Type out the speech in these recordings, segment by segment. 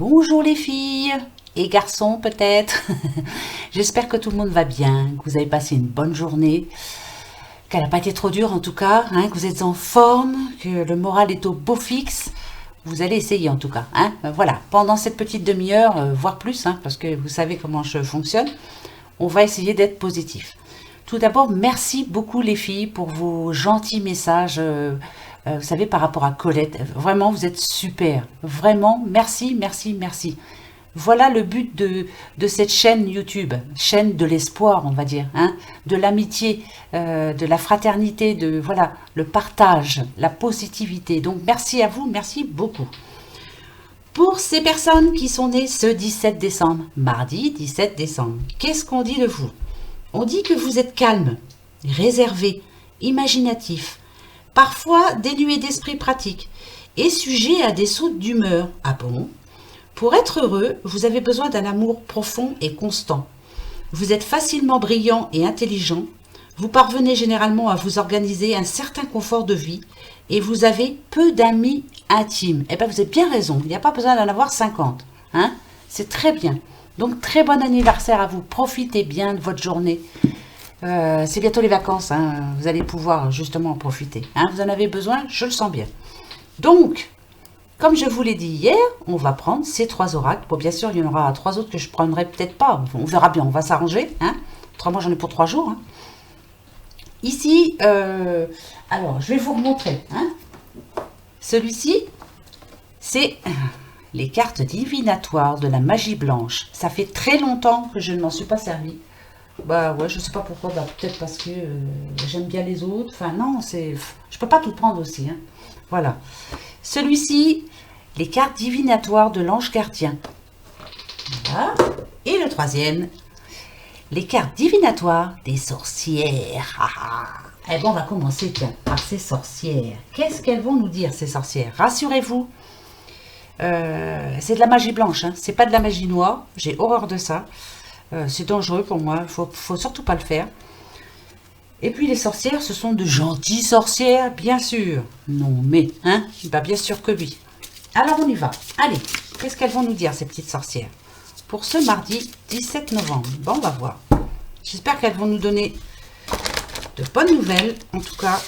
Bonjour les filles et garçons peut-être. J'espère que tout le monde va bien, que vous avez passé une bonne journée, qu'elle n'a pas été trop dure en tout cas, hein, que vous êtes en forme, que le moral est au beau fixe. Vous allez essayer en tout cas. Hein. Voilà, pendant cette petite demi-heure, voire plus, hein, parce que vous savez comment je fonctionne, on va essayer d'être positif. Tout d'abord, merci beaucoup les filles pour vos gentils messages. Vous savez, par rapport à Colette, vraiment, vous êtes super. Vraiment, merci, merci, merci. Voilà le but de cette chaîne YouTube, chaîne de l'espoir, on va dire, hein, de l'amitié, de la fraternité, de voilà, le partage, la positivité. Donc, merci à vous, merci beaucoup. Pour ces personnes qui sont nées ce 17 décembre, mardi 17 décembre, qu'est-ce qu'on dit de vous? On dit que vous êtes calme, réservé, imaginatif, parfois dénué d'esprit pratique et sujet à des sautes d'humeur. Ah bon? Pour être heureux, vous avez besoin d'un amour profond et constant. Vous êtes facilement brillant et intelligent. Vous parvenez généralement à vous organiser un certain confort de vie et vous avez peu d'amis intimes. Eh bien, vous avez bien raison, il n'y a pas besoin d'en avoir 50. Hein? C'est très bien. Donc, très bon anniversaire à vous. Profitez bien de votre journée. C'est bientôt les vacances. Hein. Vous allez pouvoir justement en profiter. Hein. Vous en avez besoin, je le sens bien. Donc, comme je vous l'ai dit hier, on va prendre ces 3 oracles. Bon, bien sûr, il y en aura 3 autres que je ne prendrai peut-être pas. On verra bien, on va s'arranger. Hein. Autrement, j'en ai pour 3 jours. Hein. Ici, alors, je vais vous remontrer. Hein. Celui-ci, c'est les cartes divinatoires de la magie blanche. Ça fait très longtemps que je ne m'en suis pas servi. Bah ouais, je sais pas pourquoi. Bah, peut-être parce que j'aime bien les autres. Enfin, non, c'est... Je peux pas tout prendre aussi. Hein. Voilà. Celui-ci, les cartes divinatoires de l'ange gardien. Voilà. Et le troisième, les cartes divinatoires des sorcières. Eh bien, on va commencer tiens, par ces sorcières. Qu'est-ce qu'elles vont nous dire, ces sorcières? Rassurez-vous, c'est de la magie blanche, hein. C'est pas de la magie noire. J'ai horreur de ça. C'est dangereux pour moi. Faut surtout pas le faire. Et puis les sorcières, ce sont de gentilles sorcières, bien sûr. Non, mais, hein, bah bien sûr que oui. Alors on y va. Allez, qu'est-ce qu'elles vont nous dire, ces petites sorcières? Pour ce mardi 17 novembre. Bon, on va voir. J'espère qu'elles vont nous donner de bonnes nouvelles. En tout cas,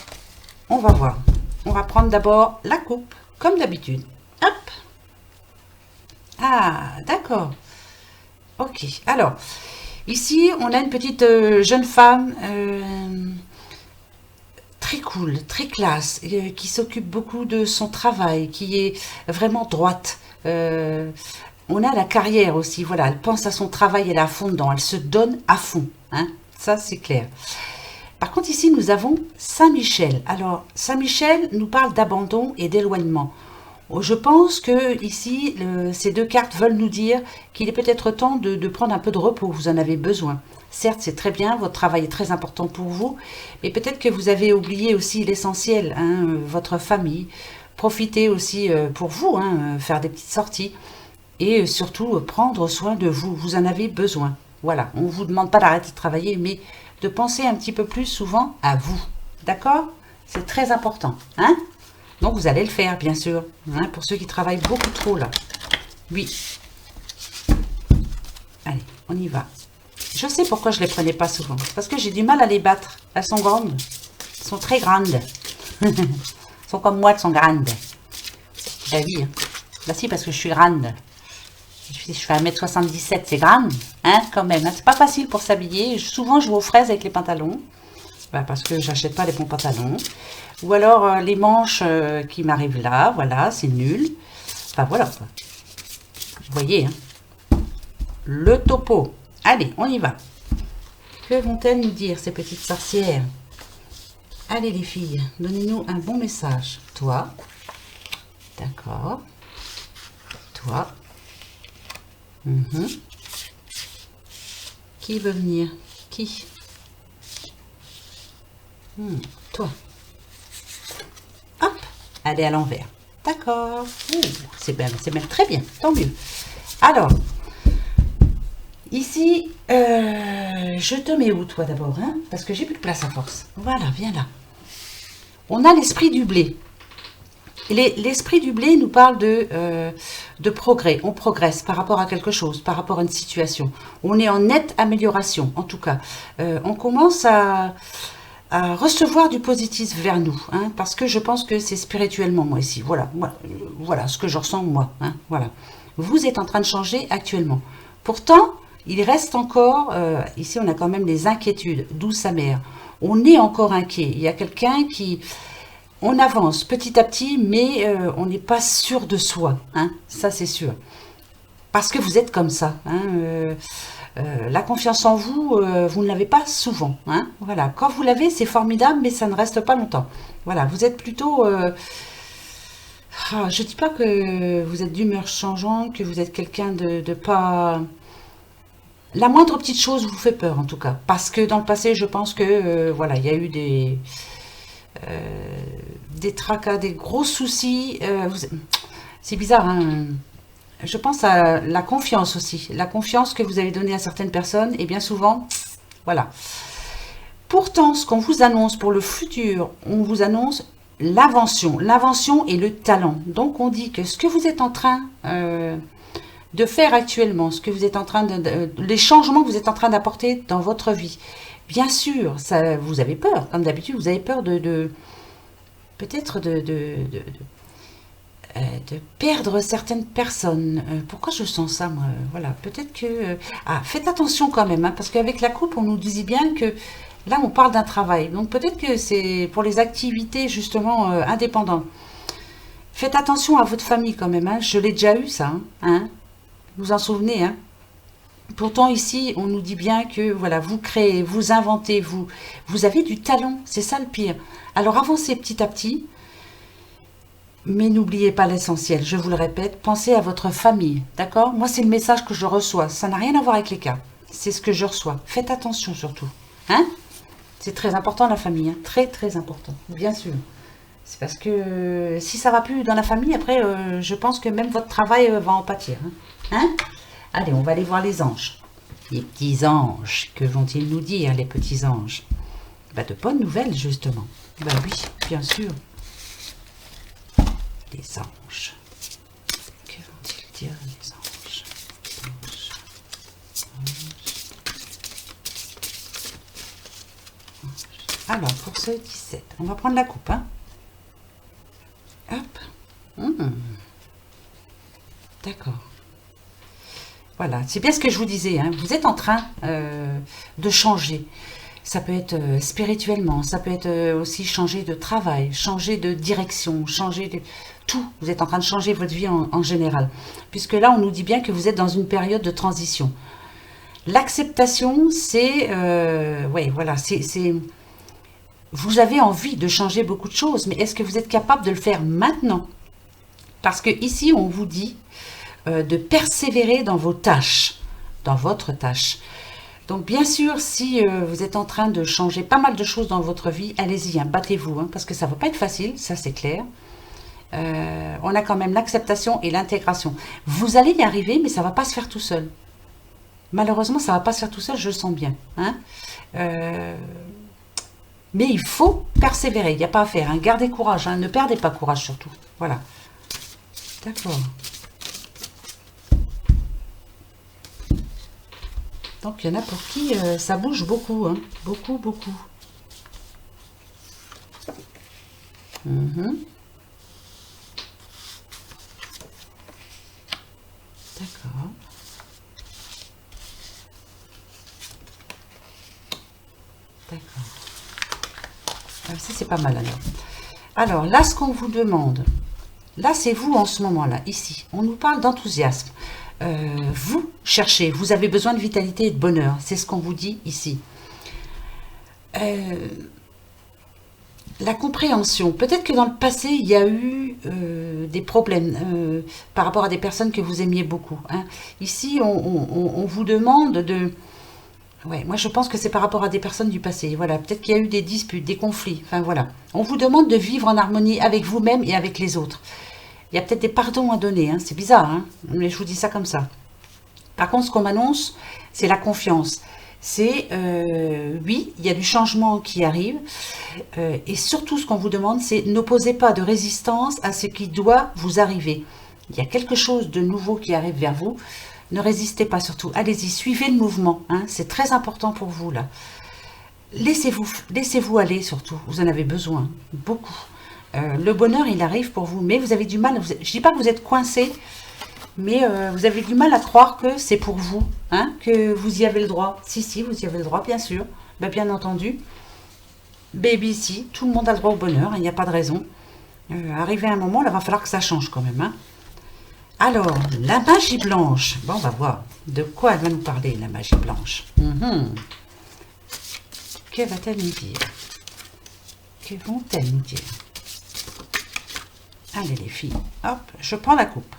on va voir. On va prendre d'abord la coupe, comme d'habitude. Hop. Ah, d'accord. Ok, alors... Ici, on a une petite jeune femme très cool, très classe, qui s'occupe beaucoup de son travail, qui est vraiment droite. On a la carrière aussi, voilà, elle pense à son travail, elle est à fond dedans, elle se donne à fond. Hein, ça, c'est clair. Par contre, ici, nous avons Saint-Michel. Alors, Saint-Michel nous parle d'abandon et d'éloignement. Je pense que ici, ces 2 cartes veulent nous dire qu'il est peut-être temps de prendre un peu de repos. Vous en avez besoin. Certes, c'est très bien, votre travail est très important pour vous, mais peut-être que vous avez oublié aussi l'essentiel, hein, votre famille. Profitez aussi pour vous, hein, faire des petites sorties et surtout prendre soin de vous. Vous en avez besoin. Voilà, on ne vous demande pas d'arrêter de travailler, mais de penser un petit peu plus souvent à vous. D'accord? C'est très important. Hein? Donc, vous allez le faire, bien sûr, hein, pour ceux qui travaillent beaucoup trop, là. Oui. Allez, on y va. Je sais pourquoi je ne les prenais pas souvent. Parce que j'ai du mal à les battre. Elles sont grandes. Elles sont très grandes. Elles sont comme moi, elles sont grandes. Ben oui. Hein. Bah si, parce que je suis grande. Je fais 1m77, c'est grande. Hein, quand même. Hein. C'est pas facile pour s'habiller. Souvent, je vais aux fraises avec les pantalons. Bah, parce que j'achète pas les bons pantalons. Ou alors les manches qui m'arrivent là, voilà, c'est nul. Enfin voilà quoi. Vous voyez, hein. Le topo. Allez, on y va. Que vont-elles nous dire, ces petites sorcières? Allez les filles, donnez-nous un bon message. Toi. D'accord. Toi. Qui veut venir? Qui? Toi. Hop, elle est à l'envers. D'accord. C'est même très bien, tant mieux. Alors, ici, je te mets où toi d'abord, hein? Parce que j'ai plus de place à force. Voilà, viens là. On a l'esprit du blé. L'esprit du blé nous parle de progrès. On progresse par rapport à quelque chose, par rapport à une situation. On est en nette amélioration, en tout cas. On commence à recevoir du positif vers nous, hein, parce que je pense que c'est spirituellement, moi, ici. Voilà, voilà ce que je ressens, moi. Hein, voilà. Vous êtes en train de changer actuellement. Pourtant, il reste encore, ici, on a quand même des inquiétudes, d'où sa mère. On est encore inquiet. Il y a quelqu'un qui... On avance petit à petit, mais on n'est pas sûr de soi, hein, ça c'est sûr. Parce que vous êtes comme ça. Hein, la confiance en vous, vous ne l'avez pas souvent. Hein, voilà. Quand vous l'avez, c'est formidable, mais ça ne reste pas longtemps. Voilà, vous êtes plutôt... je ne dis pas que vous êtes d'humeur changeante, que vous êtes quelqu'un de pas... La moindre petite chose vous fait peur, en tout cas. Parce que dans le passé, je pense que, voilà, il y a eu des tracas, des gros soucis. C'est bizarre, hein. Je pense à la confiance aussi. La confiance que vous avez donnée à certaines personnes, et bien souvent, voilà. Pourtant, ce qu'on vous annonce pour le futur, on vous annonce l'invention. L'invention et le talent. Donc, on dit que ce que vous êtes en train de faire actuellement, ce que vous êtes en train les changements que vous êtes en train d'apporter dans votre vie, bien sûr, ça, vous avez peur. Comme d'habitude, vous avez peur peut-être de perdre certaines personnes. Pourquoi je sens ça, moi? Voilà, peut-être que... faites attention quand même, hein, parce qu'avec la coupe, on nous disait bien que là, on parle d'un travail. Donc peut-être que c'est pour les activités, justement, indépendantes. Faites attention à votre famille quand même, hein. Je l'ai déjà eu, ça. Hein. Vous vous en souvenez, hein? Pourtant, ici, on nous dit bien que, voilà, vous créez, vous inventez, vous avez du talent. C'est ça le pire. Alors, avancez petit à petit. Mais n'oubliez pas l'essentiel, je vous le répète, pensez à votre famille, d'accord? Moi, c'est le message que je reçois, ça n'a rien à voir avec les cas, c'est ce que je reçois. Faites attention surtout, hein? C'est très important la famille, hein? Très très important, bien sûr. C'est parce que si ça va plus dans la famille, après, je pense que même votre travail va en pâtir, hein? Hein? Allez, on va aller voir les anges. Les petits anges, que vont-ils nous dire, les petits anges? Bah, de bonnes nouvelles, justement. Bah oui, bien sûr. Les anges. Que vont-ils dire les anges? Alors, pour ce 17, on va prendre la coupe. Hein. Hop. D'accord. Voilà, c'est bien ce que je vous disais. Hein. Vous êtes en train de changer. Ça peut être spirituellement, ça peut être aussi changer de travail, changer de direction, changer de... Tout, vous êtes en train de changer votre vie en général. Puisque là, on nous dit bien que vous êtes dans une période de transition. L'acceptation, c'est... ouais, voilà, c'est... Vous avez envie de changer beaucoup de choses, mais est-ce que vous êtes capable de le faire maintenant? Parce que ici, on vous dit de persévérer dans vos tâches, dans votre tâche. Donc, bien sûr, si vous êtes en train de changer pas mal de choses dans votre vie, allez-y, hein, battez-vous, hein, parce que ça ne va pas être facile, ça c'est clair. On a quand même l'acceptation et l'intégration. Vous allez y arriver, mais ça ne va pas se faire tout seul. Malheureusement, ça ne va pas se faire tout seul, je le sens bien. Hein. Mais il faut persévérer, il n'y a pas à faire. Hein. Gardez courage, hein, ne perdez pas courage surtout. Voilà. D'accord. Donc, il y en a pour qui ça bouge beaucoup. Hein. Beaucoup, beaucoup. D'accord. D'accord. Ah, ça, c'est pas mal alors. Alors, là, ce qu'on vous demande, là, c'est vous en ce moment-là, ici. On nous parle d'enthousiasme. Vous cherchez, vous avez besoin de vitalité et de bonheur. C'est ce qu'on vous dit ici. La compréhension. Peut-être que dans le passé, il y a eu des problèmes par rapport à des personnes que vous aimiez beaucoup. Hein. Ici, on vous demande de... Ouais, moi je pense que c'est par rapport à des personnes du passé. Voilà, peut-être qu'il y a eu des disputes, des conflits. Enfin voilà. On vous demande de vivre en harmonie avec vous-même et avec les autres. Il y a peut-être des pardons à donner. Hein. C'est bizarre, hein, mais je vous dis ça comme ça. Par contre, ce qu'on m'annonce, c'est la confiance. c'est, oui, il y a du changement qui arrive. Et surtout, ce qu'on vous demande, c'est n'opposez pas de résistance à ce qui doit vous arriver. Il y a quelque chose de nouveau qui arrive vers vous. Ne résistez pas surtout. Allez-y, suivez le mouvement. Hein, c'est très important pour vous, là. Laissez-vous aller, surtout. Vous en avez besoin, beaucoup. Le bonheur, il arrive pour vous. Mais vous avez du mal. Je ne dis pas que vous êtes coincé, mais vous avez du mal à croire que c'est pour vous, hein, que vous y avez le droit. Si, si, vous y avez le droit, bien sûr. Ben, bien entendu. Baby, si, tout le monde a le droit au bonheur, il n'y a pas de raison. Arrivé à un moment, là, il va falloir que ça change quand même. Hein. Alors, la magie blanche. Bon, on va voir de quoi elle va nous parler, la magie blanche. Que va-t-elle nous dire? Que vont-elles nous dire? Allez, les filles, hop, je prends la coupe.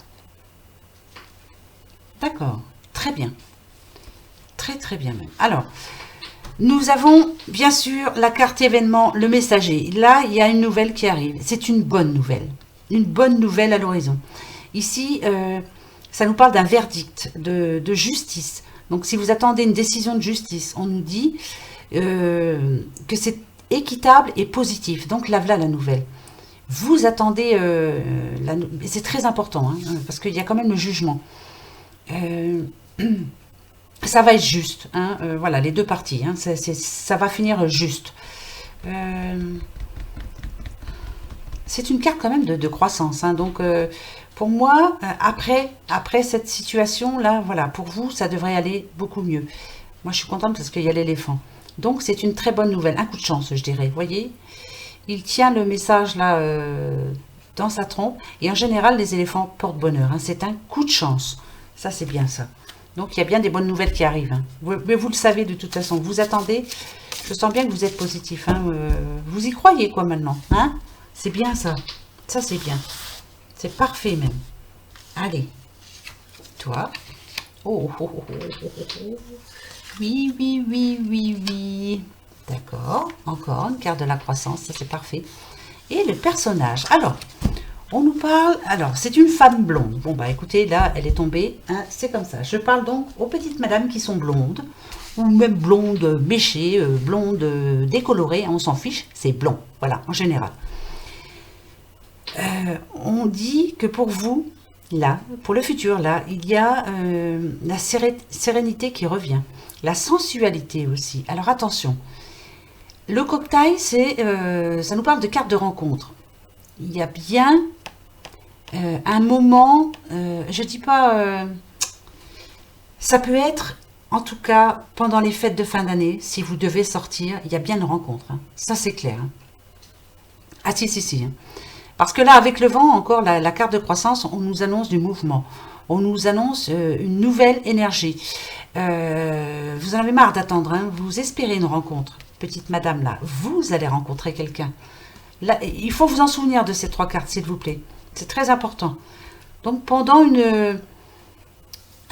D'accord, très bien. Très, très bien même. Alors, nous avons, bien sûr, la carte événement, le messager. Là, il y a une nouvelle qui arrive. C'est une bonne nouvelle. Une bonne nouvelle à l'horizon. Ici, ça nous parle d'un verdict, de justice. Donc, si vous attendez une décision de justice, on nous dit que c'est équitable et positif. Donc, là, voilà la nouvelle. Vous attendez, c'est très important, hein, parce qu'il y a quand même le jugement. Ça va être juste, hein, voilà, les deux parties, hein, ça va finir juste. C'est une carte quand même de croissance, hein, donc pour moi, après cette situation-là, voilà, pour vous, ça devrait aller beaucoup mieux. Moi, je suis contente parce qu'il y a l'éléphant. Donc, c'est une très bonne nouvelle, un coup de chance, je dirais, vous voyez. Il tient le message là dans sa trompe, et en général, les éléphants portent bonheur, hein, c'est un coup de chance. Ça, c'est bien ça. Donc, il y a bien des bonnes nouvelles qui arrivent. Hein. Mais vous le savez de toute façon. Vous attendez. Je sens bien que vous êtes positif. Hein. Vous y croyez, quoi, maintenant. Hein, c'est bien, ça. Ça, c'est bien. C'est parfait, même. Allez. Toi. Oh, oh, oh, oh, oh, oh. Oui, oui, oui, oui, oui. D'accord. Encore une carte de la croissance. Ça, c'est parfait. Et le personnage. Alors, on nous parle, alors c'est une femme blonde. Bon bah écoutez, là elle est tombée, hein, c'est comme ça. Je parle donc aux petites madames qui sont blondes, ou même blondes méchées, blondes décolorées, on s'en fiche, c'est blond, voilà, en général. On dit que pour vous, là, pour le futur, là, il y a la sérénité qui revient, la sensualité aussi. Alors attention, le cocktail, ça nous parle de carte de rencontre. Il y a bien un moment, je dis pas, ça peut être, en tout cas, pendant les fêtes de fin d'année, si vous devez sortir, il y a bien une rencontre. Hein. Ça, c'est clair. Hein. Ah si, si, si. Hein. Parce que là, avec le vent, encore, la carte de croissance, on nous annonce du mouvement. On nous annonce une nouvelle énergie. Vous en avez marre d'attendre. Hein. Vous espérez une rencontre, petite madame, là. Vous allez rencontrer quelqu'un. Là, il faut vous en souvenir de ces trois cartes, s'il vous plaît. C'est très important. Donc, pendant une...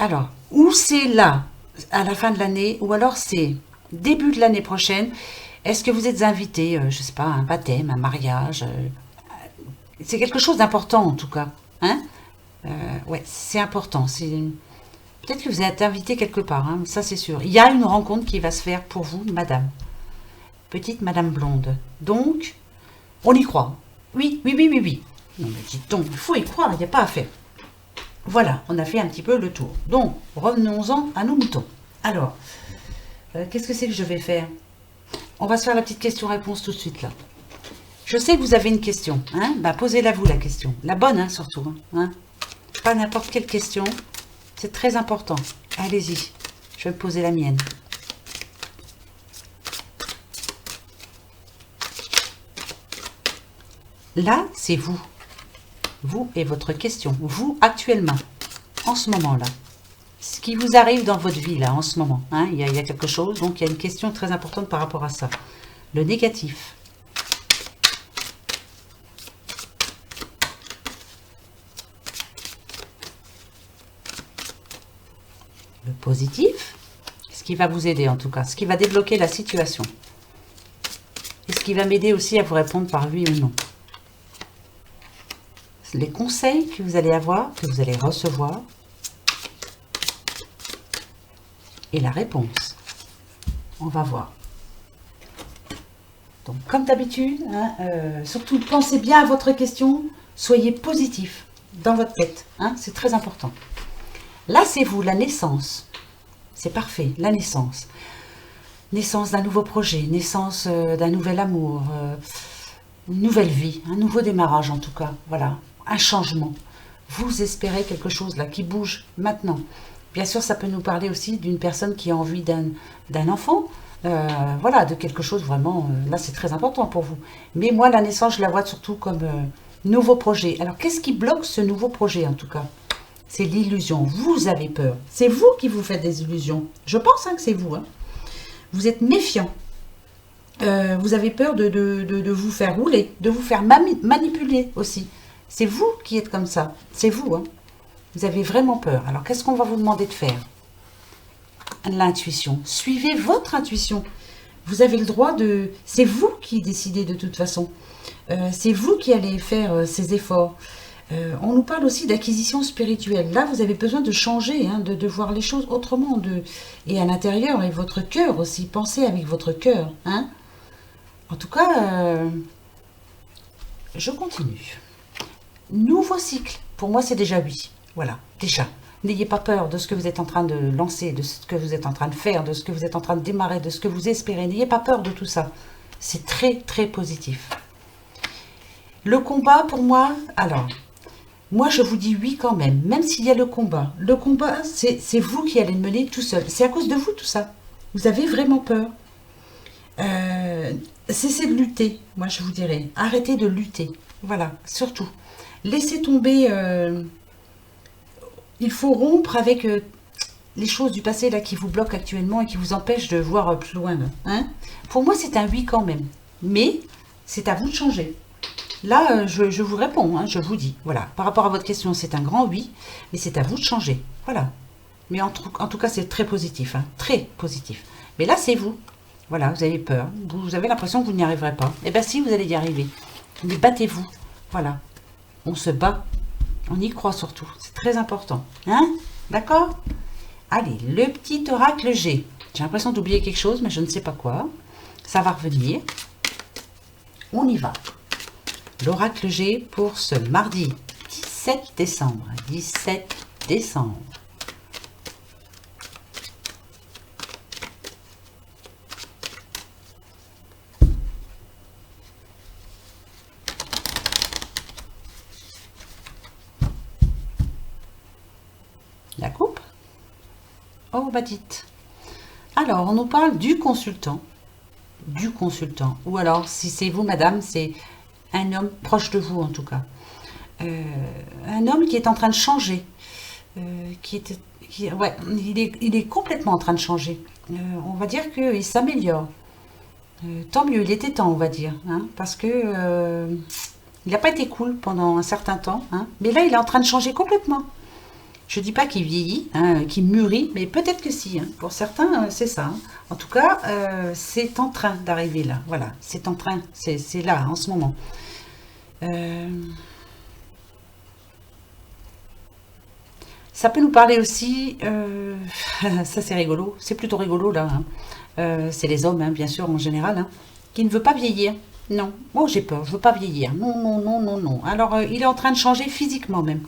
Alors, ou c'est là, à la fin de l'année, ou alors c'est début de l'année prochaine. Est-ce que vous êtes invité, je ne sais pas, à un baptême, un mariage c'est quelque chose d'important, en tout cas. Hein ouais, c'est important. Peut-être que vous êtes invité quelque part, hein, ça c'est sûr. Il y a une rencontre qui va se faire pour vous, madame. Petite madame blonde. Donc... on y croit. Oui, oui, oui, oui, oui. Non, mais dites donc, il faut y croire, il n'y a pas à faire. Voilà, on a fait un petit peu le tour. Donc, revenons-en à nos moutons. Alors, qu'est-ce que c'est que je vais faire? On va se faire la petite question-réponse tout de suite, là. Je sais que vous avez une question. Hein, bah, posez-la vous, la question. La bonne, hein, surtout. Hein. Pas n'importe quelle question. C'est très important. Allez-y. Je vais me poser la mienne. Là, c'est vous. Vous et votre question. Vous, actuellement. En ce moment-là. Ce qui vous arrive dans votre vie, là, en ce moment. Hein, il y a quelque chose. Donc, il y a une question très importante par rapport à ça. Le négatif. Le positif. Ce qui va vous aider, en tout cas. Ce qui va débloquer la situation. Et ce qui va m'aider aussi à vous répondre par oui ou non. Les conseils que vous allez avoir, que vous allez recevoir, et la réponse. On va voir. Donc, comme d'habitude, hein, surtout pensez bien à votre question. Soyez positif dans votre tête. Hein, c'est très important. Là, c'est vous, la naissance. C'est parfait, la naissance. Naissance d'un nouveau projet, naissance d'un nouvel amour, une nouvelle vie, un nouveau démarrage en tout cas. Voilà, un changement. Vous espérez quelque chose là qui bouge maintenant. Bien sûr, ça peut nous parler aussi d'une personne qui a envie d'un enfant. Voilà, de quelque chose vraiment, là c'est très important pour vous. Mais moi, la naissance, je la vois surtout comme nouveau projet. Alors, qu'est-ce qui bloque ce nouveau projet en tout cas? C'est l'illusion. Vous avez peur. C'est vous qui vous faites des illusions. Je pense hein, que c'est vous. Hein. Vous êtes méfiant. Vous avez peur de vous faire rouler, de vous faire manipuler aussi. C'est vous qui êtes comme ça. C'est vous. Hein. Vous avez vraiment peur. Alors, qu'est-ce qu'on va vous demander de faire? L'intuition. Suivez votre intuition. Vous avez le droit de... C'est vous qui décidez de toute façon. C'est vous qui allez faire ces efforts. On nous parle aussi d'acquisition spirituelle. Là, vous avez besoin de changer, hein, de voir les choses autrement. Et à l'intérieur, et votre cœur aussi. Pensez avec votre cœur. Hein. En tout cas, je continue. Nouveau cycle. Pour moi, c'est déjà oui. Voilà, déjà. N'ayez pas peur de ce que vous êtes en train de lancer, de ce que vous êtes en train de faire, de ce que vous êtes en train de démarrer, de ce que vous espérez. N'ayez pas peur de tout ça. C'est très, très positif. Le combat, pour moi, alors, moi, je vous dis oui quand même s'il y a le combat. Le combat, c'est vous qui allez le mener tout seul. C'est à cause de vous, tout ça. Vous avez vraiment peur. Cessez de lutter, moi, je vous dirais. Arrêtez de lutter. Voilà, surtout. Laissez tomber... il faut rompre avec les choses du passé là qui vous bloquent actuellement et qui vous empêchent de voir plus loin. Là, hein. Pour moi, c'est un oui quand même. Mais c'est à vous de changer. Là, je vous réponds, hein, je vous dis. Voilà. Par rapport à votre question, c'est un grand oui, mais c'est à vous de changer. Voilà. Mais en tout cas, c'est très positif. Hein, très positif. Mais là, c'est vous. Voilà, vous avez peur. Vous avez l'impression que vous n'y arriverez pas. Eh bien si, vous allez y arriver. Mais battez-vous. Voilà. On se bat. On y croit surtout. C'est très important. Hein? D'accord? Allez, le petit oracle G. J'ai l'impression d'oublier quelque chose, mais je ne sais pas quoi. Ça va revenir. On y va. L'oracle G pour ce mardi 17 décembre. 17 décembre. La coupe. Oh, bah dites. Alors, on nous parle du consultant. Du consultant. Ou alors, si c'est vous, madame, c'est un homme proche de vous, en tout cas. Un homme qui est en train de changer. Ouais, il est complètement en train de changer. On va dire qu'il s'améliore. Tant mieux, il était temps, on va dire. Hein, parce que il n'a pas été cool pendant un certain temps. Hein, mais là, il est en train de changer complètement. Je ne dis pas qu'il vieillit, hein, qu'il mûrit, mais peut-être que si. Hein. Pour certains, c'est ça. Hein. En tout cas, c'est en train d'arriver là. Voilà, c'est en train, c'est là, en ce moment. Ça peut nous parler aussi, ça c'est rigolo, c'est plutôt rigolo là. Hein. C'est les hommes, hein, bien sûr, en général, hein, qui ne veut pas vieillir. Non, oh j'ai peur, je ne veux pas vieillir. Non, non, non, non, non. Alors, il est en train de changer physiquement même.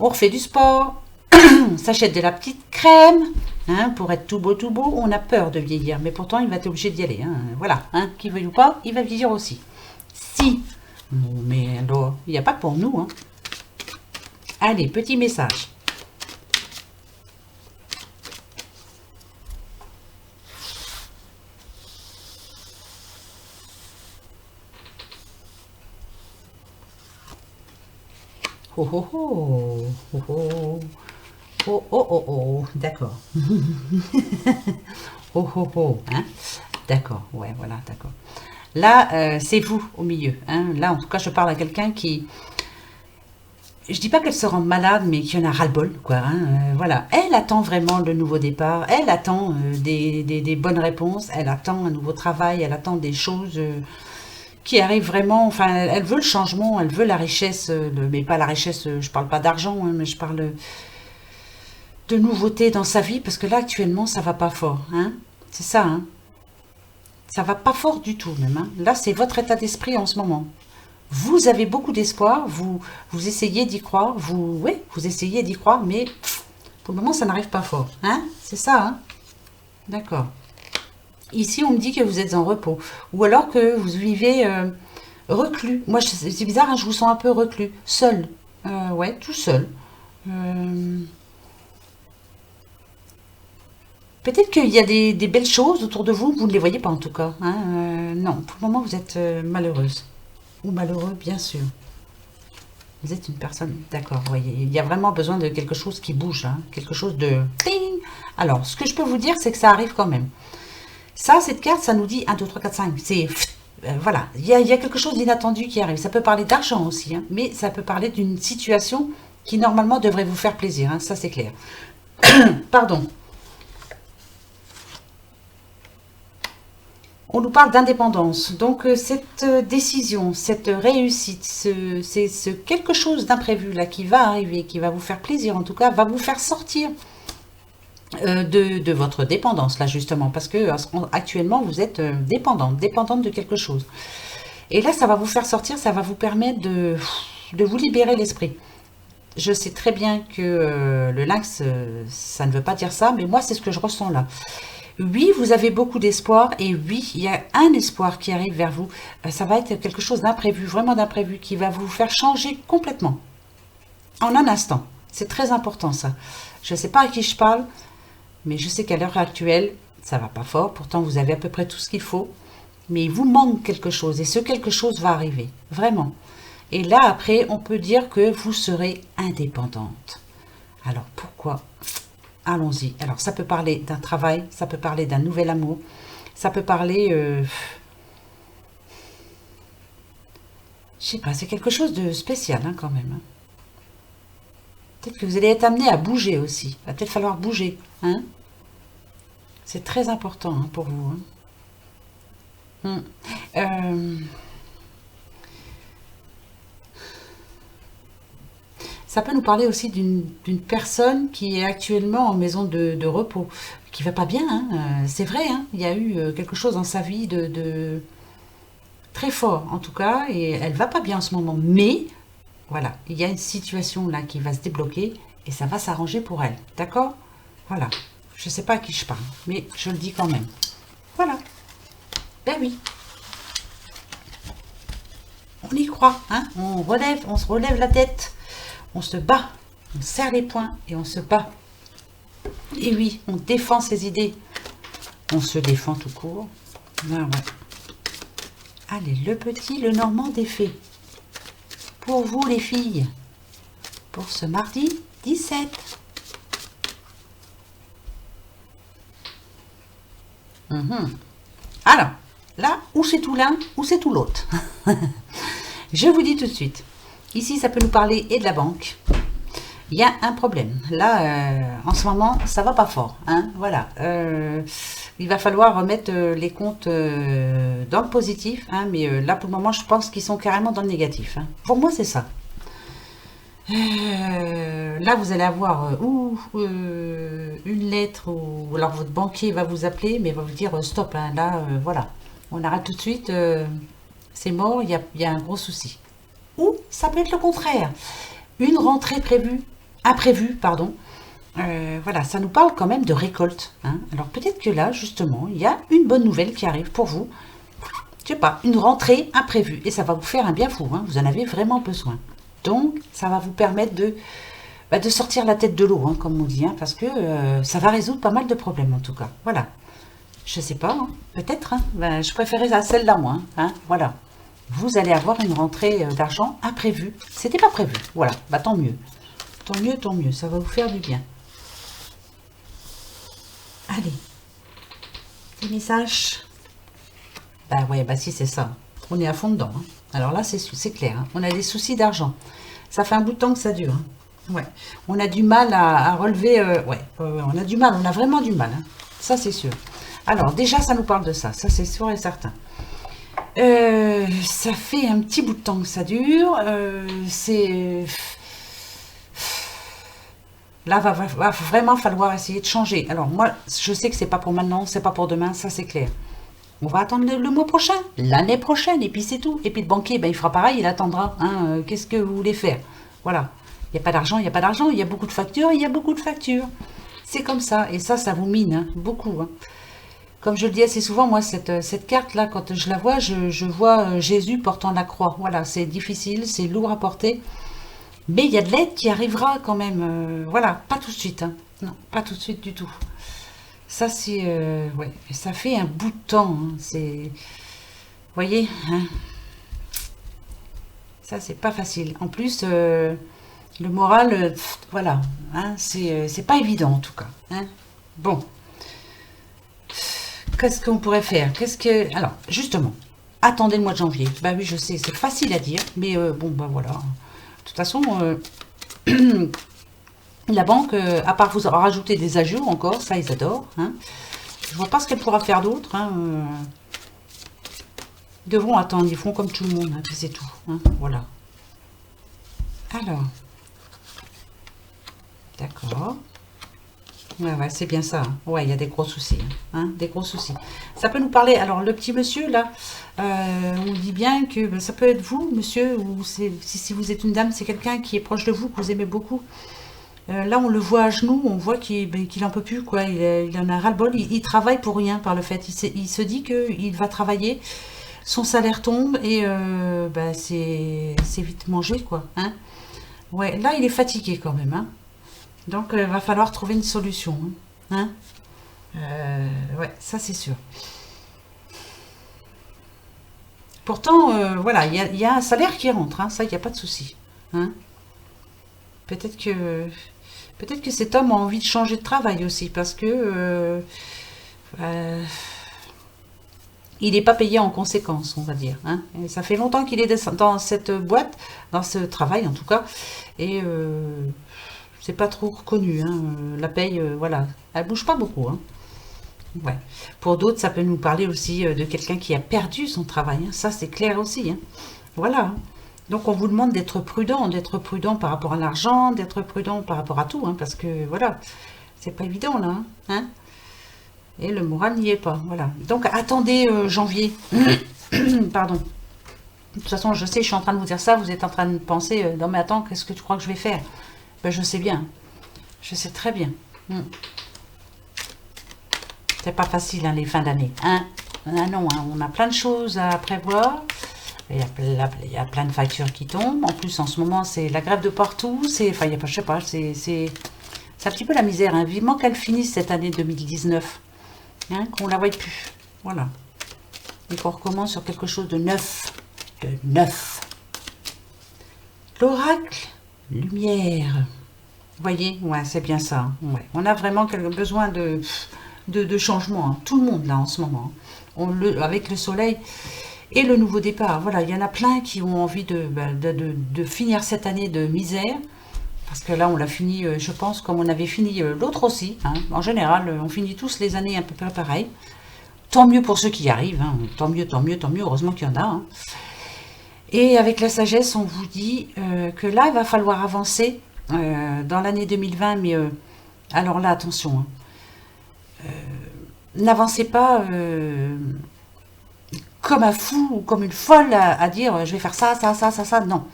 On refait du sport, on s'achète de la petite crème, hein, pour être tout beau, on a peur de vieillir, mais pourtant il va être obligé d'y aller, hein, voilà, hein, qu'il veuille ou pas, il va vieillir aussi. Si, non mais alors, il n'y a pas que pour nous, hein. Allez, petit message. Oh oh oh, oh oh, oh oh oh, oh. D'accord. Oh oh oh, hein. D'accord, ouais, voilà, d'accord. Là, c'est vous au milieu. Hein. Là, en tout cas, je parle à quelqu'un qui... Je dis pas qu'elle se rend malade, mais qui en a ras-le-bol, quoi. Hein. Voilà, elle attend vraiment le nouveau départ. Elle attend des bonnes réponses. Elle attend un nouveau travail. Elle attend des choses... qui arrive vraiment, enfin, elle veut le changement, elle veut la richesse, mais pas la richesse, je parle pas d'argent, hein, mais je parle de nouveautés dans sa vie, parce que là, actuellement, ça va pas fort, hein, c'est ça, hein. Ça va pas fort du tout même, hein. Là, c'est votre état d'esprit en ce moment. Vous avez beaucoup d'espoir, vous essayez d'y croire, oui, vous essayez d'y croire, mais pour le moment, ça n'arrive pas fort. Hein? C'est ça, hein? D'accord. Ici, on me dit que vous êtes en repos. Ou alors que vous vivez reclus. Moi, c'est bizarre, hein, je vous sens un peu reclus. Seul. Ouais, tout seul. Euh, Peut-être qu'il y a des belles choses autour de vous, vous ne les voyez pas en tout cas. Hein. Non, pour le moment, vous êtes malheureuse. Ou malheureux, bien sûr. Vous êtes une personne, d'accord, vous voyez. Il y a vraiment besoin de quelque chose qui bouge, hein, quelque chose de... Ting. Alors, ce que je peux vous dire, c'est que ça arrive quand même. Ça, cette carte, ça nous dit 1, 2, 3, 4, 5. C'est... voilà, il y a quelque chose d'inattendu qui arrive. Ça peut parler d'argent aussi, hein, mais ça peut parler d'une situation qui, normalement, devrait vous faire plaisir. Hein, ça, c'est clair. Pardon. On nous parle d'indépendance. Donc, cette décision, cette réussite, c'est quelque chose d'imprévu là qui va arriver, qui va vous faire plaisir, en tout cas, va vous faire sortir de votre dépendance, là, justement, parce que actuellement, vous êtes dépendante de quelque chose. Et là, ça va vous faire sortir, ça va vous permettre de vous libérer l'esprit. Je sais très bien que le lynx, ça ne veut pas dire ça, mais moi, c'est ce que je ressens là. Oui, vous avez beaucoup d'espoir et oui, il y a un espoir qui arrive vers vous. Ça va être quelque chose d'imprévu, vraiment d'imprévu, qui va vous faire changer complètement. En un instant. C'est très important ça. Je ne sais pas à qui je parle, mais je sais qu'à l'heure actuelle, ça va pas fort. Pourtant, vous avez à peu près tout ce qu'il faut. Mais il vous manque quelque chose et ce quelque chose va arriver. Vraiment. Et là, après, on peut dire que vous serez indépendante. Alors, pourquoi ? Allons-y. Alors, ça peut parler d'un travail, ça peut parler d'un nouvel amour, ça peut parler... je sais pas, c'est quelque chose de spécial hein, quand même. Hein. Peut-être que vous allez être amené à bouger aussi. Il va peut-être falloir bouger. Hein. C'est très important hein, pour vous. Hein. Ça peut nous parler aussi d'une personne qui est actuellement en maison de repos, qui va pas bien. Hein. C'est vrai, hein. Il y a eu quelque chose dans sa vie de très fort, en tout cas, et elle va pas bien en ce moment. Mais, voilà, il y a une situation là qui va se débloquer et ça va s'arranger pour elle. D'accord? Voilà. Je sais pas à qui je parle, mais je le dis quand même. Voilà. Ben oui. On y croit, hein. On se relève la tête. On se bat, on serre les poings et on se bat. Et oui, on défend ses idées. On se défend tout court. Ah ouais. Allez, le petit, le normand des fées. Pour vous les filles, pour ce mardi 17. Alors, là, ou c'est tout l'un, ou c'est tout l'autre. Je vous dis tout de suite. Ici, ça peut nous parler et de la banque. Il y a un problème. Là, en ce moment, ça va pas fort. Hein, voilà. Il va falloir remettre les comptes dans le positif. Hein, mais là, pour le moment, je pense qu'ils sont carrément dans le négatif. Hein. Pour moi, c'est ça. Là, vous allez avoir une lettre ou alors votre banquier va vous appeler, mais va vous dire stop. Hein, là, voilà. On arrête tout de suite. C'est mort. Il y a un gros souci. Ou ça peut être le contraire. Une rentrée imprévue, pardon. Voilà, ça nous parle quand même de récolte. Hein. Alors peut-être que là, justement, il y a une bonne nouvelle qui arrive pour vous. Je sais pas, une rentrée imprévue. Et ça va vous faire un bien fou. Hein. Vous en avez vraiment besoin. Donc, ça va vous permettre de sortir la tête de l'eau, hein, comme on dit. Hein, parce que ça va résoudre pas mal de problèmes, en tout cas. Voilà. Je sais pas, hein, peut-être. Hein. Je préférais celle-là, moi. Hein, voilà. Vous allez avoir une rentrée d'argent imprévue. C'était pas prévu. Voilà, tant mieux. Tant mieux. Ça va vous faire du bien. Allez. Des messages. Si, c'est ça. On est à fond dedans. Hein. Alors là, c'est clair. Hein. On a des soucis d'argent. Ça fait un bout de temps que ça dure. Hein. Ouais. On a du mal à relever. On a du mal. On a vraiment du mal. Hein. Ça, c'est sûr. Alors, déjà, ça nous parle de ça. Ça, c'est sûr et certain. Ça fait un petit bout de temps que ça dure. Là, va vraiment falloir essayer de changer. Alors, moi, je sais que c'est pas pour maintenant, c'est pas pour demain, ça c'est clair. On va attendre le mois prochain, l'année prochaine, et puis c'est tout. Et puis le banquier, ben, il fera pareil, il attendra. Hein, qu'est-ce que vous voulez faire? Voilà. Il n'y a pas d'argent, il n'y a pas d'argent. Il y a beaucoup de factures, il y a beaucoup de factures. C'est comme ça. Et ça vous mine, hein, beaucoup. Hein. Comme je le dis assez souvent, moi, cette carte-là, quand je la vois, je vois Jésus portant la croix. Voilà, c'est difficile, c'est lourd à porter. Mais il y a de l'aide qui arrivera quand même. Voilà, pas tout de suite. Hein. Non, pas tout de suite du tout. Ça, c'est... ouais, ça fait un bout de temps. Hein. C'est... Vous voyez, hein, ça, c'est pas facile. En plus, le moral, voilà. Hein, c'est pas évident, en tout cas. Hein. Bon. Qu'est-ce qu'on pourrait faire? Qu'est-ce que... Alors, justement, attendez le mois de janvier. Bah oui, je sais, c'est facile à dire. Mais bon, bah voilà. De toute façon... la banque, à part vous rajouter des ajours encore, ça ils adorent. Hein. Je vois pas ce qu'elle pourra faire d'autre. Hein. Ils devront attendre, ils feront comme tout le monde, hein, c'est tout. Hein. Voilà. Alors. D'accord. Ouais, c'est bien ça. Hein. Ouais, il y a des gros soucis. Hein, des gros soucis. Ça peut nous parler. Alors, le petit monsieur, là, on dit bien que ben, ça peut être vous, monsieur, ou si vous êtes une dame, c'est quelqu'un qui est proche de vous, que vous aimez beaucoup. Là, on le voit à genoux, on voit qu'il en peut plus, quoi. Il en a ras-le-bol. Il travaille pour rien par le fait. Il se dit qu'il va travailler, son salaire tombe et bah, c'est vite mangé, quoi. Hein. Ouais, là, il est fatigué quand même. Hein. Donc, il va falloir trouver une solution. Hein. Ouais, ça, c'est sûr. Pourtant, voilà, il y a un salaire qui rentre. Hein, ça, il n'y a pas de souci. Hein. Peut-être que... Peut-être que cet homme a envie de changer de travail aussi, parce que il n'est pas payé en conséquence, on va dire. Hein. Et ça fait longtemps qu'il est dans cette boîte, dans ce travail en tout cas, et c'est pas trop reconnu. Hein. La paye, voilà, elle bouge pas beaucoup. Hein. Ouais. Pour d'autres, ça peut nous parler aussi de quelqu'un qui a perdu son travail. Hein. Ça, c'est clair aussi. Hein. Voilà. Hein. Donc on vous demande d'être prudent par rapport à l'argent, d'être prudent par rapport à tout, hein, parce que voilà, c'est pas évident là, hein, et le moral n'y est pas, voilà. Donc attendez janvier, pardon. De toute façon, je sais, je suis en train de vous dire ça, vous êtes en train de penser, non mais attends, qu'est-ce que tu crois que je vais faire? Ben je sais bien, je sais très bien. C'est pas facile hein, les fins d'année, hein. Ah non, hein, on a plein de choses à prévoir. Il y a plein de factures qui tombent. En plus, en ce moment, c'est la grève de partout. Enfin, il y a pas, je sais pas, c'est un petit peu la misère. Hein. Vivement qu'elle finisse cette année 2019. Hein, qu'on la voie plus. Voilà. Et qu'on recommence sur quelque chose de neuf. De neuf. L'oracle, lumière. Vous voyez? Ouais, c'est bien ça. Ouais. On a vraiment besoin de changement. Hein. Tout le monde, là, en ce moment. Avec le soleil... Et le nouveau départ, voilà, il y en a plein qui ont envie de finir cette année de misère, parce que là, on l'a fini, je pense, comme on avait fini l'autre aussi. Hein. En général, on finit tous les années à peu près pareil. Tant mieux pour ceux qui y arrivent, hein. Tant mieux, tant mieux, tant mieux, heureusement qu'il y en a. Hein. Et avec la sagesse, on vous dit que là, il va falloir avancer dans l'année 2020, mais alors là, attention, hein. N'avancez pas... comme un fou ou comme une folle à dire je vais faire ça, ça, ça, ça, ça. Non.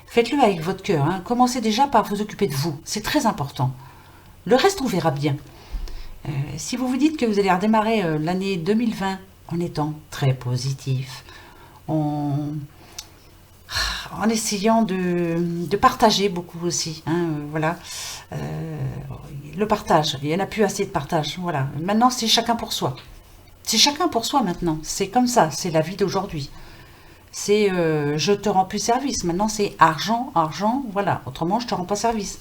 Faites-le avec votre cœur. Hein. Commencez déjà par vous occuper de vous. C'est très important. Le reste, on verra bien. Si vous vous dites que vous allez redémarrer l'année 2020 en étant très positif, en essayant de partager beaucoup aussi. Hein, voilà. Le partage. Il n'y en a plus assez de partage. Voilà. Maintenant, c'est chacun pour soi. C'est chacun pour soi maintenant, c'est comme ça, c'est la vie d'aujourd'hui. C'est je te rends plus service, maintenant c'est argent, argent, voilà, autrement je te rends pas service.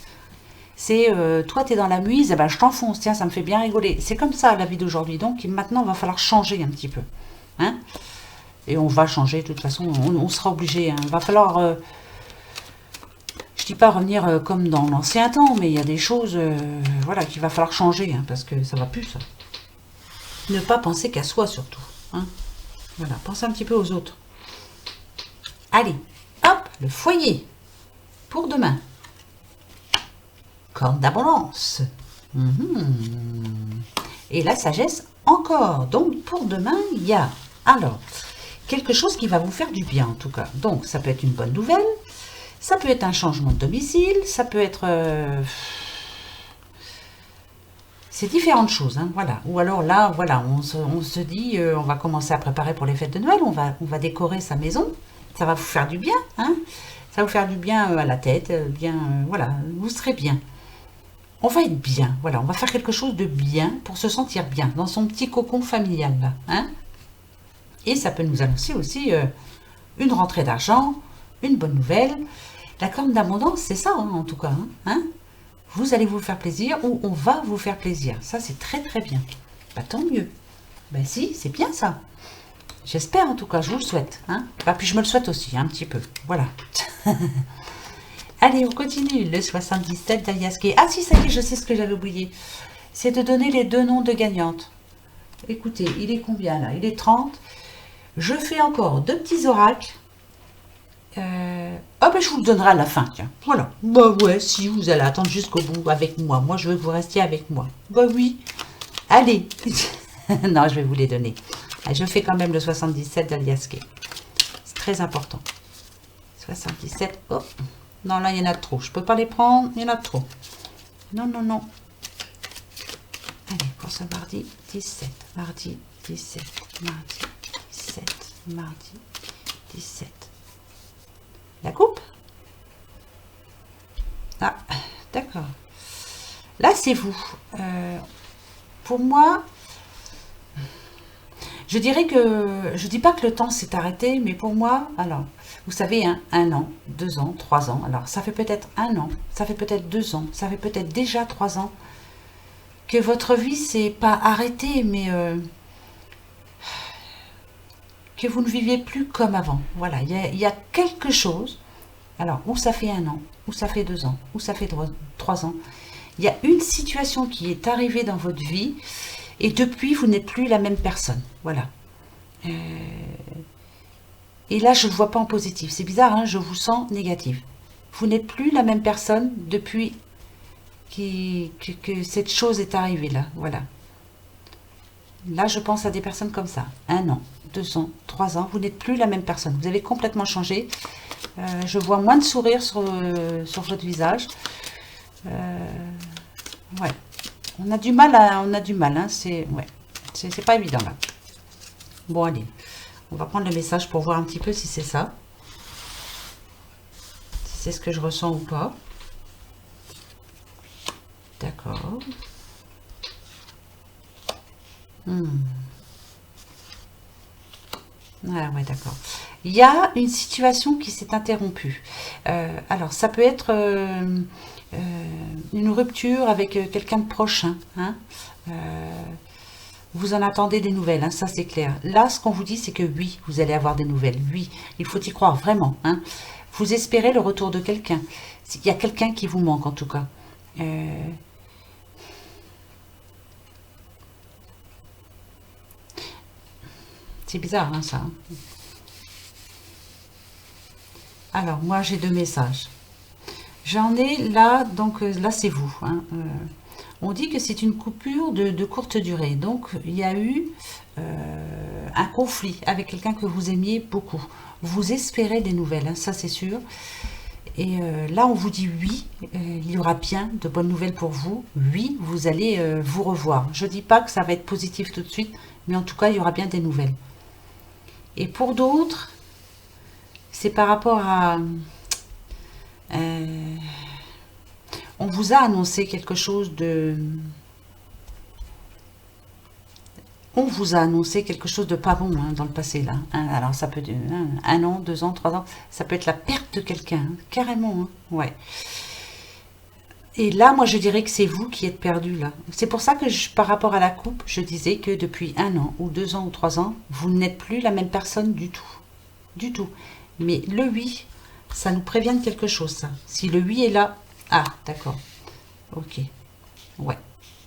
C'est toi t'es dans la muise, eh ben, je t'enfonce, tiens ça me fait bien rigoler. C'est comme ça la vie d'aujourd'hui, donc maintenant il va falloir changer un petit peu. Hein, et on va changer, de toute façon on sera obligé, hein. Il va falloir, je dis pas revenir comme dans l'ancien temps, mais il y a des choses voilà, qu'il va falloir changer, hein, parce que ça va plus ça. Ne pas penser qu'à soi surtout. Hein. Voilà, pensez un petit peu aux autres. Allez, hop, le foyer. Pour demain. Corne d'abondance. Et la sagesse encore. Donc pour demain, il y a Alors, quelque chose qui va vous faire du bien en tout cas. Donc, ça peut être une bonne nouvelle, ça peut être un changement de domicile, ça peut être... c'est différentes choses, hein, voilà. Ou alors là, voilà, on se dit, on va commencer à préparer pour les fêtes de Noël, on va décorer sa maison, ça va vous faire du bien, hein. Ça va vous faire du bien à la tête, bien, voilà, vous serez bien. On va être bien, voilà, on va faire quelque chose de bien pour se sentir bien dans son petit cocon familial là, hein. Et ça peut nous annoncer aussi une rentrée d'argent, une bonne nouvelle. La corne d'abondance, c'est ça hein, en tout cas, hein. Vous allez vous faire plaisir ou on va vous faire plaisir. Ça, c'est très très bien. Bah tant mieux. Bah si, c'est bien ça. J'espère en tout cas, je vous le souhaite. Hein. Bah, puis je me le souhaite aussi, un petit peu. Voilà. Allez, on continue. Le 77 d'Aliaske. Ah si, ça y est, je sais ce que j'avais oublié. C'est de donner les deux noms de gagnantes. Écoutez, il est combien là? Il est 30. Je fais encore deux petits oracles. Ah ben je vous le donnerai à la fin, tiens. Voilà. Bah ouais, si vous allez attendre jusqu'au bout avec moi. Moi, je veux que vous restiez avec moi. Bah oui. Allez. Non, je vais vous les donner. Je fais quand même le 77 d'Aliaske. C'est très important. 77. Oh. Non, là, il y en a trop. Je peux pas les prendre. Il y en a trop. Non, non, non. Allez, pour ce mardi 17. Mardi 17. Mardi 17. Mardi 17. La coupe? Ah, d'accord. Là, c'est vous. Pour moi, je dirais que... Je dis pas que le temps s'est arrêté, mais pour moi, alors, vous savez, hein, 1 an, 2 ans, 3 ans. Alors, ça fait peut-être 1 an, ça fait peut-être 2 ans, ça fait peut-être déjà 3 ans que votre vie s'est pas arrêtée, mais... que vous ne viviez plus comme avant. Voilà, il y a quelque chose, alors, où ça fait 1 an, où ça fait 2 ans, où ça fait 3 ans, il y a une situation qui est arrivée dans votre vie, et depuis, vous n'êtes plus la même personne. Voilà. Et là, je ne le vois pas en positif. C'est bizarre, hein, je vous sens négative. Vous n'êtes plus la même personne depuis que cette chose est arrivée là. Voilà. Là, je pense à des personnes comme ça. 1 an, 2 ans, 3 ans, vous n'êtes plus la même personne. Vous avez complètement changé. Je vois moins de sourires sur votre visage. Ouais. On a du mal, hein. C'est ouais. C'est pas évident là. Bon, allez. On va prendre le message pour voir un petit peu si c'est ça. Si c'est ce que je ressens ou pas. D'accord. Ah ouais, d'accord. Il y a une situation qui s'est interrompue. Alors, ça peut être une rupture avec quelqu'un de proche. Hein. Vous en attendez des nouvelles, hein, ça c'est clair. Là, ce qu'on vous dit, c'est que oui, vous allez avoir des nouvelles. Oui, il faut y croire vraiment. Hein. Vous espérez le retour de quelqu'un. Il y a quelqu'un qui vous manque en tout cas. C'est bizarre, hein, ça. Alors, moi, j'ai 2 messages. J'en ai là, donc là, c'est vous. Hein, on dit que c'est une coupure de courte durée. Donc, il y a eu un conflit avec quelqu'un que vous aimiez beaucoup. Vous espérez des nouvelles, hein, ça c'est sûr. Et là, on vous dit oui, il y aura bien de bonnes nouvelles pour vous. Oui, vous allez vous revoir. Je ne dis pas que ça va être positif tout de suite, mais en tout cas, il y aura bien des nouvelles. Et pour d'autres, c'est par rapport à... on vous a annoncé quelque chose de... On vous a annoncé quelque chose de pas bon hein, dans le passé, là. Hein, alors, ça peut être 1 an, 2 ans, 3 ans. Ça peut être la perte de quelqu'un, hein, carrément. Hein, ouais. Et là, moi, je dirais que c'est vous qui êtes perdu, là. C'est pour ça que, par rapport à la coupe, je disais que depuis 1 an, ou 2 ans, ou 3 ans, vous n'êtes plus la même personne du tout. Du tout. Mais le oui, ça nous prévient de quelque chose, ça. Si le oui est là... Ah, d'accord. Ok. Ouais,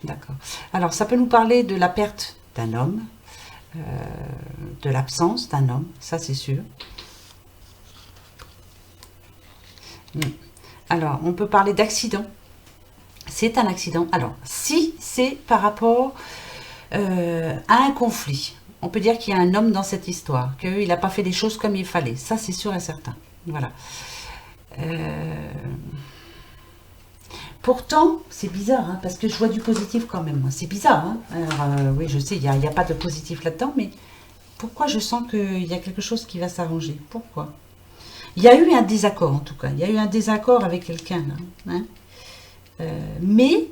d'accord. Alors, ça peut nous parler de la perte d'un homme, de l'absence d'un homme, ça c'est sûr. Alors, on peut parler d'accident. C'est un accident. Alors, si c'est par rapport à un conflit, on peut dire qu'il y a un homme dans cette histoire, qu'il n'a pas fait les choses comme il fallait. Ça, c'est sûr et certain. Voilà. Pourtant, c'est bizarre, hein, parce que je vois du positif quand même. C'est bizarre. Hein. Alors, oui, je sais, il n'y a pas de positif là-dedans, mais pourquoi je sens qu'il y a quelque chose qui va s'arranger? Pourquoi? Il y a eu un désaccord, en tout cas. Il y a eu un désaccord avec quelqu'un, là. Hein. Mais,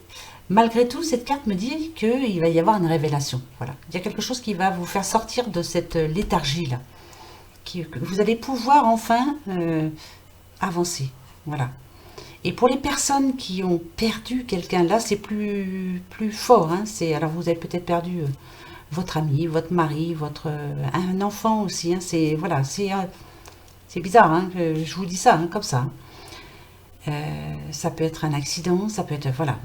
malgré tout, cette carte me dit qu'il va y avoir une révélation. Voilà. Il y a quelque chose qui va vous faire sortir de cette léthargie-là. Que vous allez pouvoir enfin avancer. Voilà. Et pour les personnes qui ont perdu quelqu'un, là, c'est plus fort. Hein. Alors, vous avez peut-être perdu votre ami, votre mari, un enfant aussi. Hein. Voilà, c'est bizarre, hein, je vous dis ça, hein, comme ça. Ça peut être un accident, ça peut être... Voilà.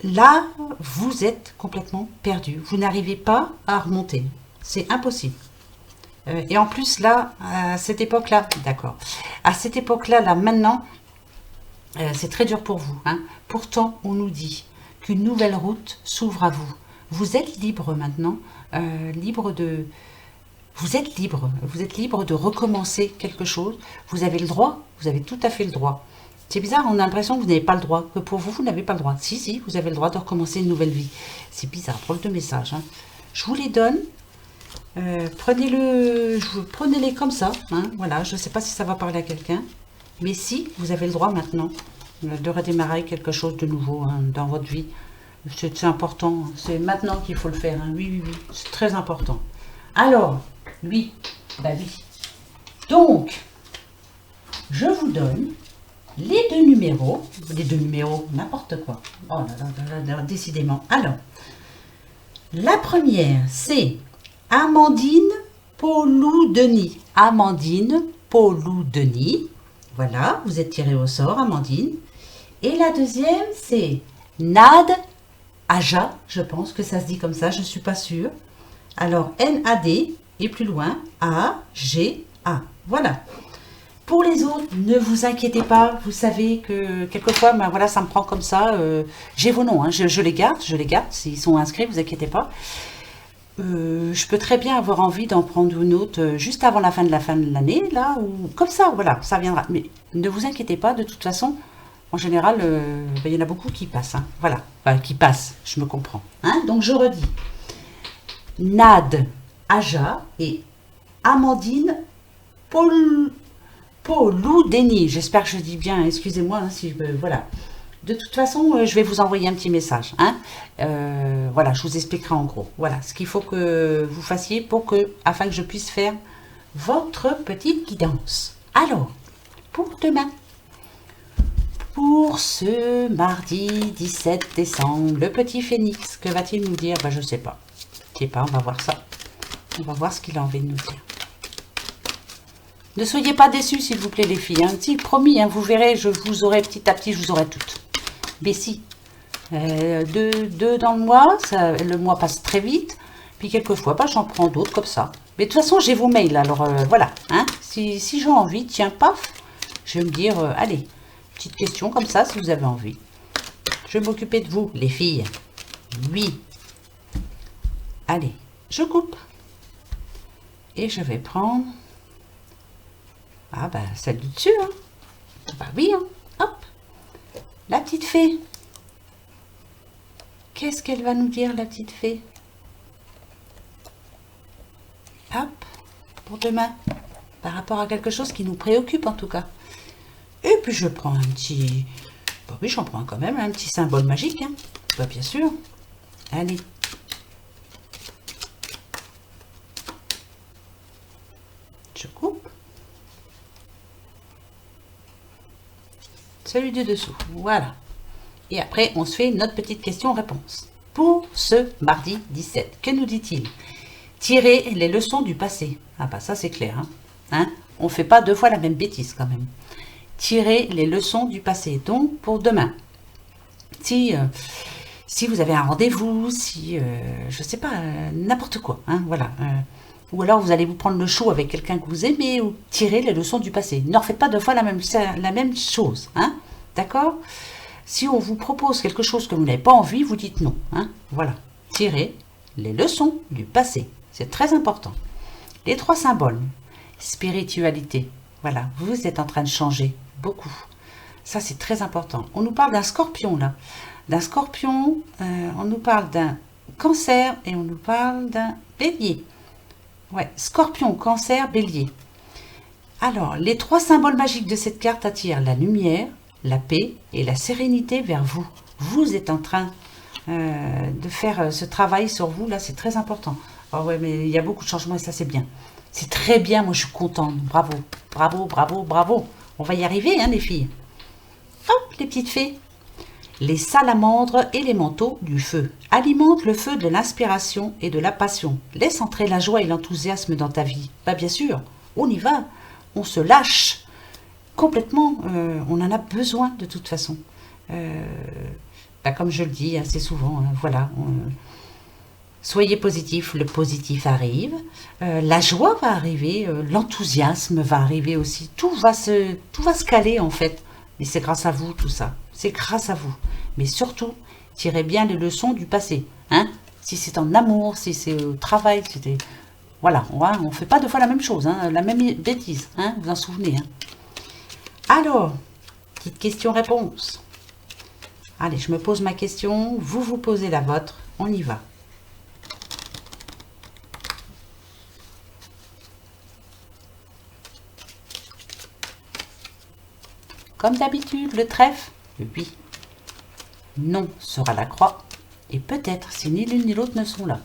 Là, vous êtes complètement perdu. Vous n'arrivez pas à remonter. C'est impossible. Et en plus, là, à cette époque-là, d'accord. À cette époque-là, là, maintenant, c'est très dur pour vous. Hein. Pourtant, on nous dit qu'une nouvelle route s'ouvre à vous. Vous êtes libre maintenant, libre de... Vous êtes libre de recommencer quelque chose. Vous avez le droit, vous avez tout à fait le droit. C'est bizarre, on a l'impression que vous n'avez pas le droit, que pour vous, vous n'avez pas le droit. Si, vous avez le droit de recommencer une nouvelle vie. C'est bizarre, drôle de message. Hein. Je vous les donne. Prenez-les comme ça. Hein, voilà, je ne sais pas si ça va parler à quelqu'un. Mais si, vous avez le droit maintenant de redémarrer quelque chose de nouveau hein, dans votre vie. C'est important. C'est maintenant qu'il faut le faire. Hein. Oui. C'est très important. Alors... Oui, bah oui. Donc, je vous donne les deux numéros, n'importe quoi. Oh là, décidément. Alors, la première, c'est Amandine Pauloudeni. Amandine Pauloudeni. Voilà, vous êtes tiré au sort, Amandine. Et la deuxième, c'est Nad Aja. Je pense que ça se dit comme ça, je ne suis pas sûre. Alors, N-A-D. Et plus loin, A-G-A. Voilà. Pour les autres, ne vous inquiétez pas. Vous savez que quelquefois, ben voilà, ça me prend comme ça. J'ai vos noms, hein, je les garde. S'ils sont inscrits, vous inquiétez pas. Je peux très bien avoir envie d'en prendre une autre juste avant la fin de l'année, là, ou comme ça, voilà, ça viendra. Mais ne vous inquiétez pas, de toute façon, en général, il y en a beaucoup qui passent. Hein, voilà, enfin, qui passent, je me comprends. Hein, donc, je redis. Nad Aja et Amandine Pauloudeni. J'espère que je dis bien, excusez-moi hein, si je... Voilà. De toute façon, je vais vous envoyer un petit message. Hein. Voilà, je vous expliquerai en gros. Voilà, ce qu'il faut que vous fassiez afin que je puisse faire votre petite guidance. Alors, pour demain, pour ce mardi 17 décembre, le petit phénix, que va-t-il nous dire? Je ne sais pas. Je sais pas, on va voir ça. On va voir ce qu'il a envie de nous dire. Ne soyez pas déçus, s'il vous plaît, les filles. Hein. Si, promis, hein, vous verrez, je vous aurai petit à petit, je vous aurai toutes. Mais si, deux dans le mois, le mois passe très vite. Puis quelquefois, j'en prends d'autres comme ça. Mais de toute façon, j'ai vos mails, alors voilà. Hein. Si j'ai envie, tiens, paf, je vais me dire, allez, petite question comme ça, si vous avez envie. Je vais m'occuper de vous, les filles. Oui. Allez, je coupe. Et je vais prendre... Ah celle du dessus, hein. Oui, hein. Hop. La petite fée. Qu'est-ce qu'elle va nous dire, la petite fée? Hop. Pour demain. Par rapport à quelque chose qui nous préoccupe, en tout cas. Et puis, je prends un petit... oui, j'en prends quand même un petit symbole magique, hein. Bien sûr. Allez. Je coupe. Celui du dessous. Voilà. Et après, on se fait notre petite question-réponse. Pour ce mardi 17, que nous dit-il? Tirer les leçons du passé. Ah ça c'est clair. Hein, on ne fait pas deux fois la même bêtise quand même. Tirer les leçons du passé. Donc, pour demain. Si vous avez un rendez-vous, si, je sais pas, n'importe quoi. Hein, voilà. Ou alors vous allez vous prendre le chaud avec quelqu'un que vous aimez ou tirer les leçons du passé. Ne refaites pas deux fois la même chose. Hein, d'accord? Si on vous propose quelque chose que vous n'avez pas envie, vous dites non. Hein, voilà. Tirez les leçons du passé. C'est très important. Les 3 symboles. Spiritualité. Voilà, vous êtes en train de changer beaucoup. Ça, c'est très important. On nous parle d'un scorpion, là. D'un scorpion, on nous parle d'un cancer et on nous parle d'un bélier. Ouais, scorpion, cancer, bélier. Alors, les 3 symboles magiques de cette carte attirent la lumière, la paix et la sérénité vers vous. Vous êtes en train de faire ce travail sur vous, là, c'est très important. Oh ouais, mais il y a beaucoup de changements et ça, c'est bien. C'est très bien, moi, je suis contente. Bravo, bravo, bravo, bravo. On va y arriver, hein, les filles. Hop, les petites fées. Les salamandres et les manteaux du feu alimentent le feu de l'inspiration et de la passion. Laisse entrer la joie et l'enthousiasme dans ta vie. Bah, bien sûr, on y va. On se lâche complètement. On en a besoin de toute façon. Comme je le dis assez souvent, hein, voilà. Soyez positif, le positif arrive. La joie va arriver, l'enthousiasme va arriver aussi. Tout va se caler en fait. Et c'est grâce à vous tout ça. C'est grâce à vous. Mais surtout, tirez bien les leçons du passé. Hein, si c'est en amour, si c'est au travail, c'était... Voilà, on ne fait pas 2 fois la même chose, hein, la même bêtise. Hein, vous en souvenez. Hein. Alors, petite question-réponse. Allez, je me pose ma question, vous vous posez la vôtre. On y va. Comme d'habitude, le trèfle, le oui. Non sera la croix. Et peut-être si ni l'une ni l'autre ne sont là.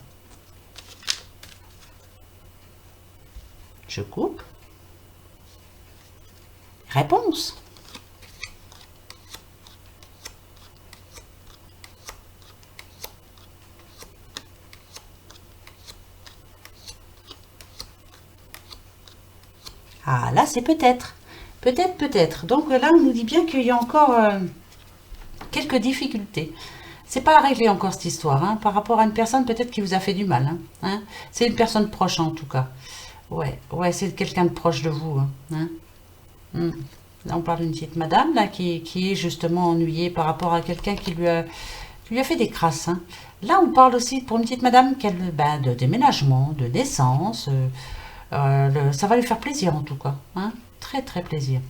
Je coupe. Réponse. Ah, là, c'est peut-être. Peut-être, peut-être. Donc là, on nous dit bien qu'il y a encore quelques difficultés. C'est pas à régler encore cette histoire, hein, par rapport à une personne peut-être qui vous a fait du mal. Hein. C'est une personne proche en tout cas. Ouais, c'est quelqu'un de proche de vous. Là, on parle d'une petite madame là, qui est justement ennuyée par rapport à quelqu'un qui lui a fait des crasses. Hein. Là, on parle aussi pour une petite madame de déménagement, de naissance. Ça va lui faire plaisir en tout cas. Hein. Très très plaisir.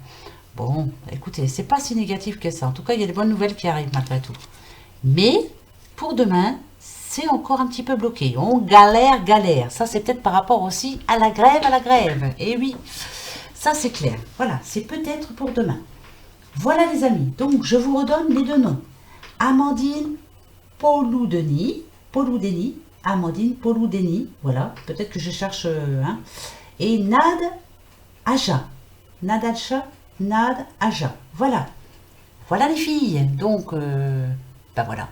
Bon, écoutez, c'est pas si négatif que ça. En tout cas, il y a des bonnes nouvelles qui arrivent malgré tout. Mais pour demain, c'est encore un petit peu bloqué. On galère. Ça, c'est peut-être par rapport aussi à la grève. Et oui, ça c'est clair. Voilà, c'est peut-être pour demain. Voilà les amis. Donc, je vous redonne les 2 noms. Amandine Poloudeni. Amandine Poloudeni. Voilà, peut-être que je cherche... Et Nad Aja. Nad Aja. Voilà. Voilà les filles. Donc, voilà.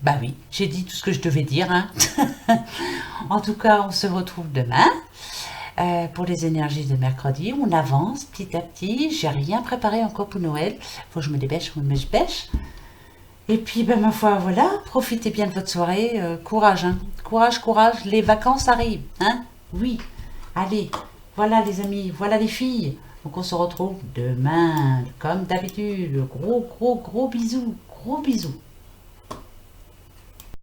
Bah oui, j'ai dit tout ce que je devais dire. Hein. En tout cas, on se retrouve demain pour les énergies de mercredi. On avance petit à petit. J'ai rien préparé encore pour Noël. Faut que je me dépêche, Et puis, ma foi, voilà. Profitez bien de votre soirée. Courage, hein. Courage. Les vacances arrivent. Hein. Oui. Allez. Voilà les amis. Voilà les filles. Donc, on se retrouve demain. Comme d'habitude. Gros bisous. Gros bisous.